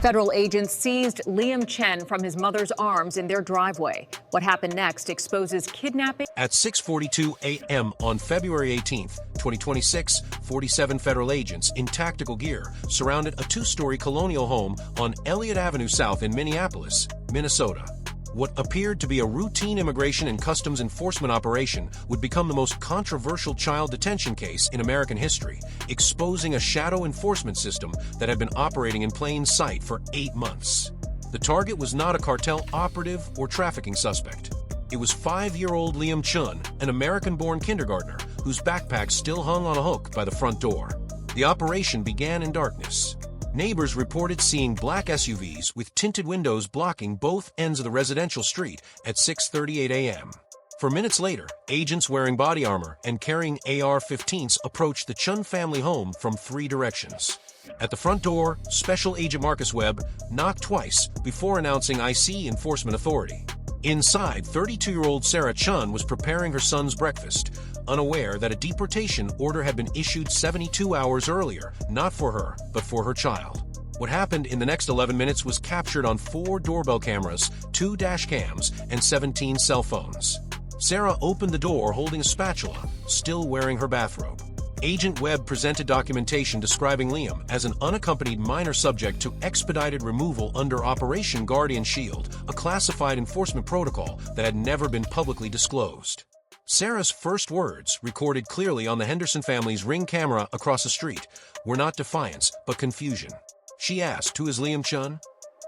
Federal agents seized Liam Chen from his mother's arms in their driveway. What happened next exposes kidnapping. At 6:42 a.m. on February 18, 2026, 47 federal agents in tactical gear surrounded a two-story colonial home on Elliott Avenue South in Minneapolis, Minnesota. What appeared to be a routine immigration and customs enforcement operation would become the most controversial child detention case in American history, exposing a shadow enforcement system that had been operating in plain sight for 8 months. The target was not a cartel operative or trafficking suspect. It was 5-year-old Liam Chun, an American-born kindergartner whose backpack still hung on a hook by the front door. The operation began in darkness. Neighbors reported seeing black SUVs with tinted windows blocking both ends of the residential street at 6:38 a.m. For minutes later, agents wearing body armor and carrying AR-15s approached the Chun family home from 3 directions. At the front door, Special Agent Marcus Webb knocked twice before announcing IC Enforcement Authority. Inside, 32-year-old Sarah Chun was preparing her son's breakfast, unaware that a deportation order had been issued 72 hours earlier, not for her, but for her child. What happened in the next 11 minutes was captured on 4 doorbell cameras, 2 dash cams, and 17 cell phones. Sarah opened the door holding a spatula, still wearing her bathrobe. Agent Webb presented documentation describing Liam as an unaccompanied minor subject to expedited removal under Operation Guardian Shield, a classified enforcement protocol that had never been publicly disclosed. Sarah's first words, recorded clearly on the Henderson family's Ring camera across the street, were not defiance, but confusion. She asked, "Who is Liam Chun?"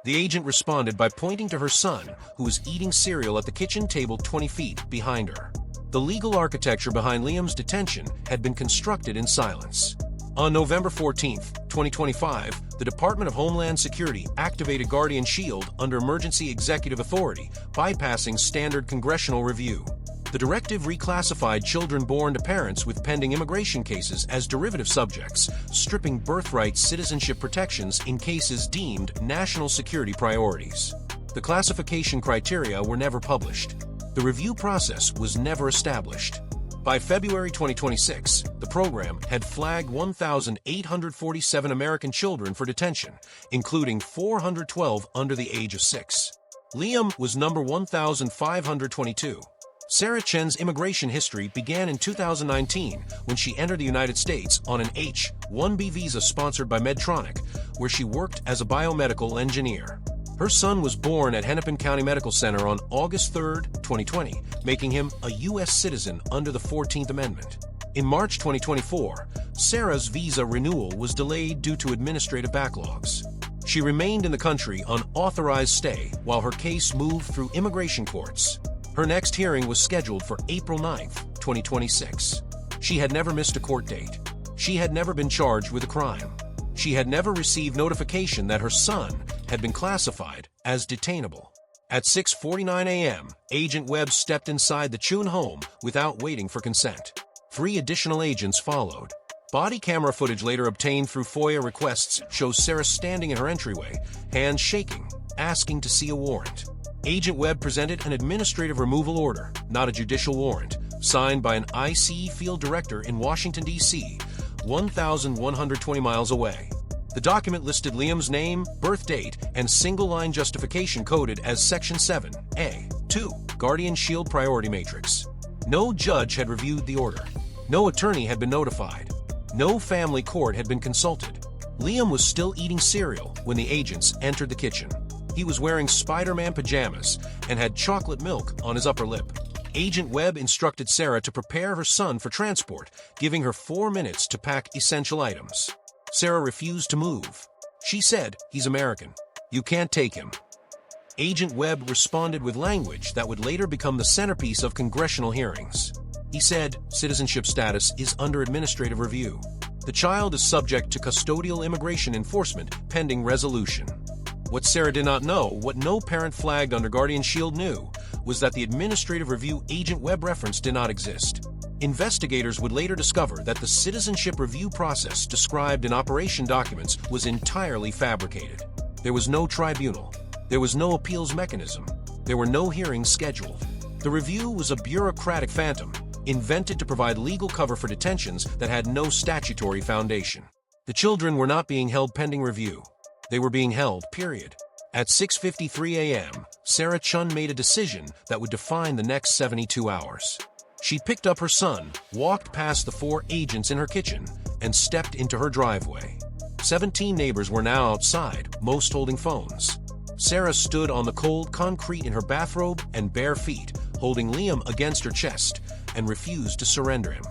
The agent responded by pointing to her son, who was eating cereal at the kitchen table 20 feet behind her. The legal architecture behind Liam's detention had been constructed in silence. On November 14, 2025, the Department of Homeland Security activated Guardian Shield under Emergency Executive Authority, bypassing standard congressional review. The directive reclassified children born to parents with pending immigration cases as derivative subjects, stripping birthright citizenship protections in cases deemed national security priorities. The classification criteria were never published. The review process was never established. By February 2026, the program had flagged 1,847 American children for detention, including 412 under the age of 6. Liam was number 1,522. Sarah Chen's immigration history began in 2019 when she entered the United States on an H-1B visa sponsored by Medtronic, where she worked as a biomedical engineer. Her son was born at Hennepin County Medical Center on August 3, 2020, making him a U.S. citizen under the 14th Amendment. In March 2024, Sarah's visa renewal was delayed due to administrative backlogs. She remained in the country on authorized stay while her case moved through immigration courts. Her next hearing was scheduled for April 9, 2026. She had never missed a court date. She had never been charged with a crime. She had never received notification that her son had been classified as detainable. At 6:49 a.m., Agent Webb stepped inside the Chun home without waiting for consent. 3 additional agents followed. Body camera footage later obtained through FOIA requests shows Sarah standing in her entryway, hands shaking, asking to see a warrant. Agent Webb presented an administrative removal order, not a judicial warrant, signed by an ICE field director in Washington, D.C., 1,120 miles away. The document listed Liam's name, birth date, and single-line justification coded as Section 7A.2, Guardian Shield Priority Matrix. No judge had reviewed the order. No attorney had been notified. No family court had been consulted. Liam was still eating cereal when the agents entered the kitchen. He was wearing Spider-Man pajamas and had chocolate milk on his upper lip. Agent Webb instructed Sarah to prepare her son for transport, giving her 4 minutes to pack essential items. Sarah refused to move. She said, "He's American. You can't take him." Agent Webb responded with language that would later become the centerpiece of congressional hearings. He said, "Citizenship status is under administrative review. The child is subject to custodial immigration enforcement pending resolution." What Sarah did not know, what no parent flagged under Guardian Shield knew, was that the administrative review Agent Webb referenced did not exist. Investigators would later discover that the citizenship review process described in operation documents was entirely fabricated. There was no tribunal. There was no appeals mechanism. There were no hearings scheduled. The review was a bureaucratic phantom, invented to provide legal cover for detentions that had no statutory foundation. The children were not being held pending review. They were being held, period. At 6:53 a.m., Sarah Chun made a decision that would define the next 72 hours. She picked up her son, walked past the 4 agents in her kitchen, and stepped into her driveway. 17 neighbors were now outside, most holding phones. Sarah stood on the cold concrete in her bathrobe and bare feet, holding Liam against her chest, and refused to surrender him.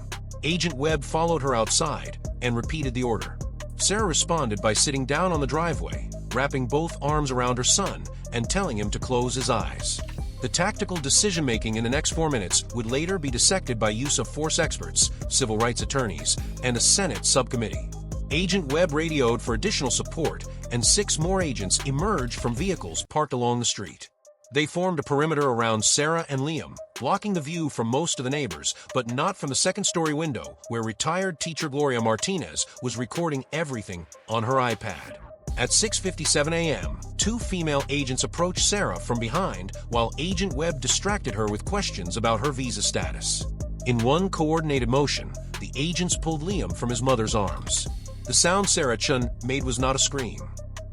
Agent Webb followed her outside and repeated the order. Sarah responded by sitting down on the driveway, wrapping both arms around her son and telling him to close his eyes. The tactical decision-making in the next 4 minutes would later be dissected by use of force experts, civil rights attorneys, and a Senate subcommittee. Agent Webb radioed for additional support, and 6 more agents emerged from vehicles parked along the street. They formed a perimeter around Sarah and Liam, blocking the view from most of the neighbors, but not from the second-story window, where retired teacher Gloria Martinez was recording everything on her iPad. At 6:57 a.m., 2 female agents approached Sarah from behind while Agent Webb distracted her with questions about her visa status. In one coordinated motion, the agents pulled Liam from his mother's arms. The sound Sarah Chun made was not a scream.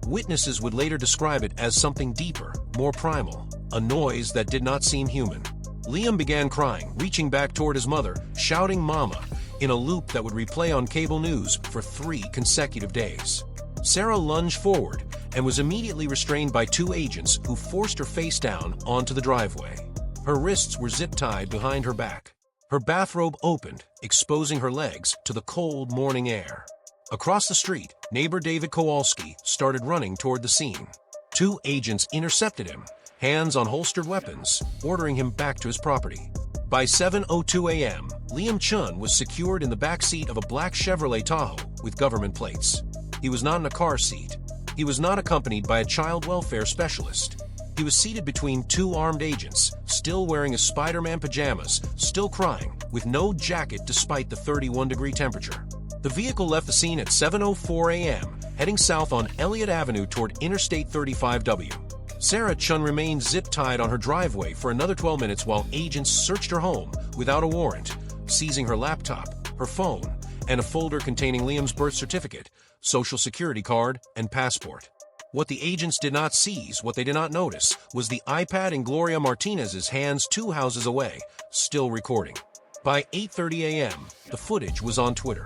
Witnesses would later describe it as something deeper, more primal, a noise that did not seem human. Liam began crying, reaching back toward his mother, shouting "Mama," in a loop that would replay on cable news for 3 consecutive days. Sarah lunged forward and was immediately restrained by 2 agents who forced her face down onto the driveway. Her wrists were zip-tied behind her back. Her bathrobe opened, exposing her legs to the cold morning air. Across the street, neighbor David Kowalski started running toward the scene. 2 agents intercepted him, hands on holstered weapons, ordering him back to his property. By 7:02 a.m., Liam Chun was secured in the back seat of a black Chevrolet Tahoe with government plates. He was not in a car seat. He was not accompanied by a child welfare specialist. He was seated between 2 armed agents, still wearing his Spider-Man pajamas, still crying, with no jacket despite the 31-degree temperature. The vehicle left the scene at 7:04 a.m., heading south on Elliott Avenue toward Interstate 35W. Sarah Chun remained zip-tied on her driveway for another 12 minutes while agents searched her home without a warrant, seizing her laptop, her phone, and a folder containing Liam's birth certificate, social security card, and passport. What the agents did not seize, what they did not notice, was the iPad in Gloria Martinez's hands 2 houses away, still recording. By 8:30 a.m., the footage was on Twitter.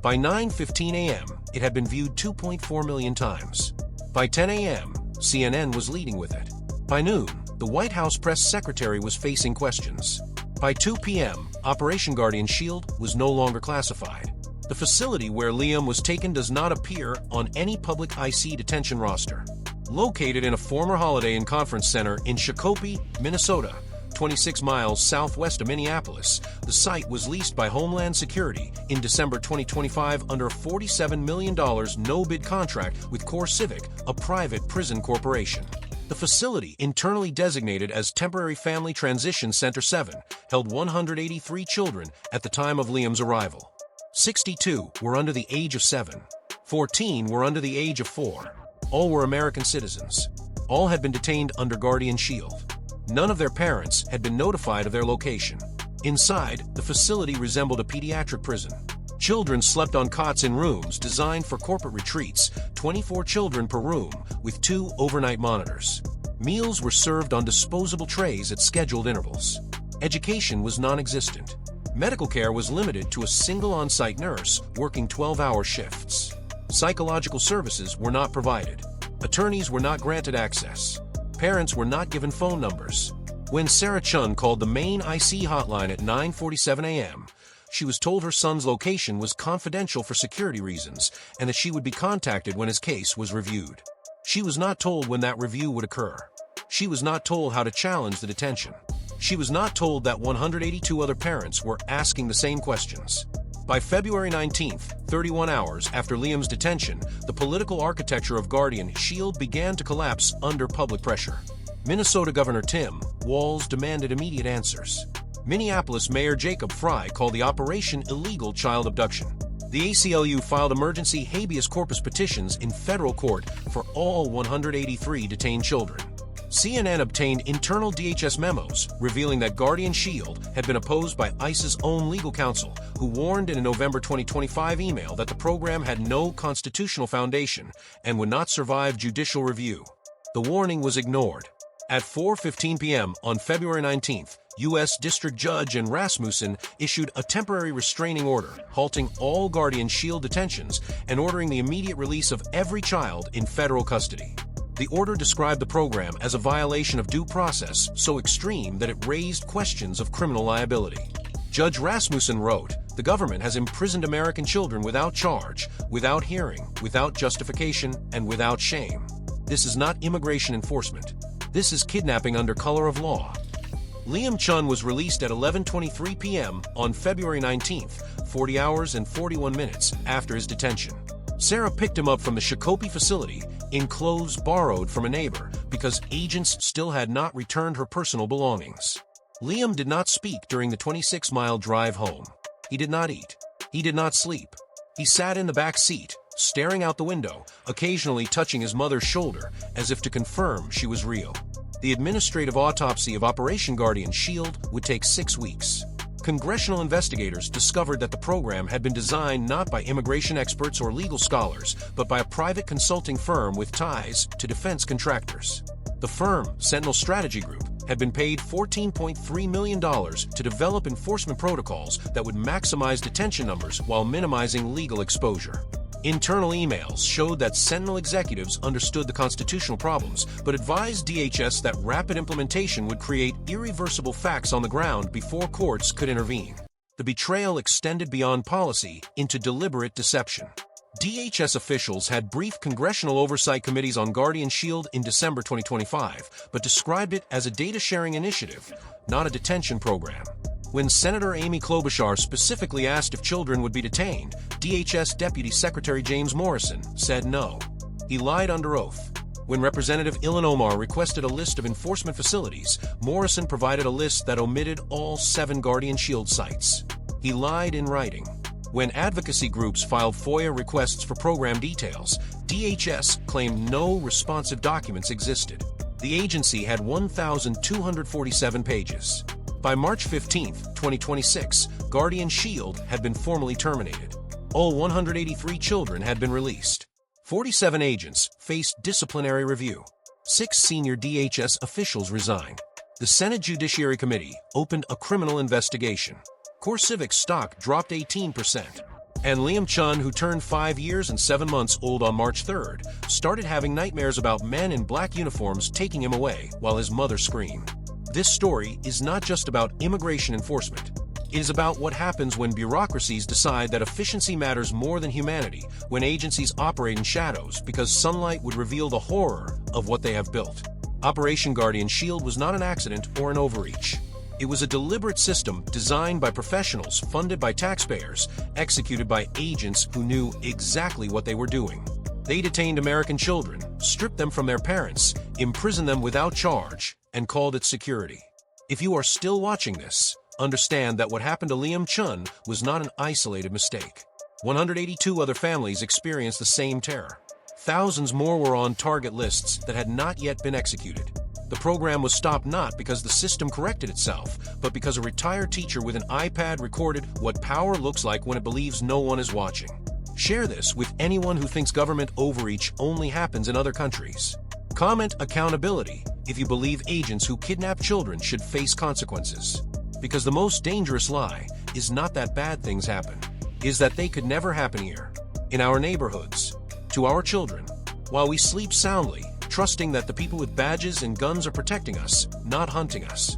By 9:15 a.m., it had been viewed 2.4 million times. By 10 a.m., CNN was leading with it. By noon, the White House press secretary was facing questions. By 2 p.m., Operation Guardian Shield was no longer classified. The facility where Liam was taken does not appear on any public IC detention roster. Located in a former Holiday Inn Conference Center in Shakopee, Minnesota, 26 miles southwest of Minneapolis, the site was leased by Homeland Security in December 2025 under a $47 million no-bid contract with CoreCivic, a private prison corporation. The facility, internally designated as Temporary Family Transition Center 7, held 183 children at the time of Liam's arrival. 62 were under the age of 7. 14 were under the age of 4. All were American citizens. All had been detained under Guardian Shield. None of their parents had been notified of their location. Inside, the facility resembled a pediatric prison. Children slept on cots in rooms designed for corporate retreats, 24 children per room, with 2 overnight monitors. Meals were served on disposable trays at scheduled intervals. Education was non-existent. Medical care was limited to a single on-site nurse working 12-hour shifts. Psychological services were not provided. Attorneys were not granted access. Parents were not given phone numbers. When Sarah Chun called the main IC hotline at 9:47 a.m., she was told her son's location was confidential for security reasons and that she would be contacted when his case was reviewed. She was not told when that review would occur. She was not told how to challenge the detention. She was not told that 182 other parents were asking the same questions. By February 19th, 31 hours after Liam's detention, the political architecture of Guardian Shield began to collapse under public pressure. Minnesota Governor Tim Walz demanded immediate answers. Minneapolis Mayor Jacob Frey called the operation illegal child abduction. The ACLU filed emergency habeas corpus petitions in federal court for all 183 detained children. CNN obtained internal DHS memos revealing that Guardian Shield had been opposed by ICE's own legal counsel, who warned in a November 2025 email that the program had no constitutional foundation and would not survive judicial review. The warning was ignored. At 4:15 p.m. on February 19th, U.S. District Judge Rasmussen issued a temporary restraining order, halting all Guardian Shield detentions and ordering the immediate release of every child in federal custody. The order described the program as a violation of due process so extreme that it raised questions of criminal liability. Judge Rasmussen wrote, "The government has imprisoned American children without charge, without hearing, without justification, and without shame. This is not immigration enforcement. This is kidnapping under color of law." Liam Chun was released at 11:23 p.m. on February 19th, 40 hours and 41 minutes after his detention. Sarah picked him up from the Shakopee facility in clothes borrowed from a neighbor because agents still had not returned her personal belongings. Liam did not speak during the 26-mile drive home. He did not eat. He did not sleep. He sat in the back seat, staring out the window, occasionally touching his mother's shoulder as if to confirm she was real. The administrative autopsy of Operation Guardian Shield would take 6 weeks. Congressional investigators discovered that the program had been designed not by immigration experts or legal scholars, but by a private consulting firm with ties to defense contractors. The firm, Sentinel Strategy Group, had been paid $14.3 million to develop enforcement protocols that would maximize detention numbers while minimizing legal exposure. Internal emails showed that Sentinel executives understood the constitutional problems, but advised DHS that rapid implementation would create irreversible facts on the ground before courts could intervene. The betrayal extended beyond policy into deliberate deception. DHS officials had briefed congressional oversight committees on Guardian Shield in December 2025, but described it as a data-sharing initiative, not a detention program. When Senator Amy Klobuchar specifically asked if children would be detained, DHS Deputy Secretary James Morrison said no. He lied under oath. When Representative Ilhan Omar requested a list of enforcement facilities, Morrison provided a list that omitted all 7 Guardian Shield sites. He lied in writing. When advocacy groups filed FOIA requests for program details, DHS claimed no responsive documents existed. The agency had 1,247 pages. By March 15, 2026, Guardian Shield had been formally terminated. All 183 children had been released. 47 agents faced disciplinary review. 6 senior DHS officials resigned. The Senate Judiciary Committee opened a criminal investigation. CoreCivic's stock dropped 18%. And Liam Chun, who turned 5 years and 7 months old on March 3rd, started having nightmares about men in black uniforms taking him away while his mother screamed. This story is not just about immigration enforcement. It is about what happens when bureaucracies decide that efficiency matters more than humanity, when agencies operate in shadows because sunlight would reveal the horror of what they have built. Operation Guardian Shield was not an accident or an overreach. It was a deliberate system designed by professionals, funded by taxpayers, executed by agents who knew exactly what they were doing. They detained American children, stripped them from their parents, imprisoned them without charge, and called it security. If you are still watching this, understand that what happened to Liam Chun was not an isolated mistake. 182 other families experienced the same terror. Thousands more were on target lists that had not yet been executed. The program was stopped not because the system corrected itself, but because a retired teacher with an iPad recorded what power looks like when it believes no one is watching. Share this with anyone who thinks government overreach only happens in other countries. Comment accountability if you believe agents who kidnap children should face consequences. Because the most dangerous lie is not that bad things happen, is that they could never happen here, in our neighborhoods, to our children, while we sleep soundly, trusting that the people with badges and guns are protecting us, not hunting us.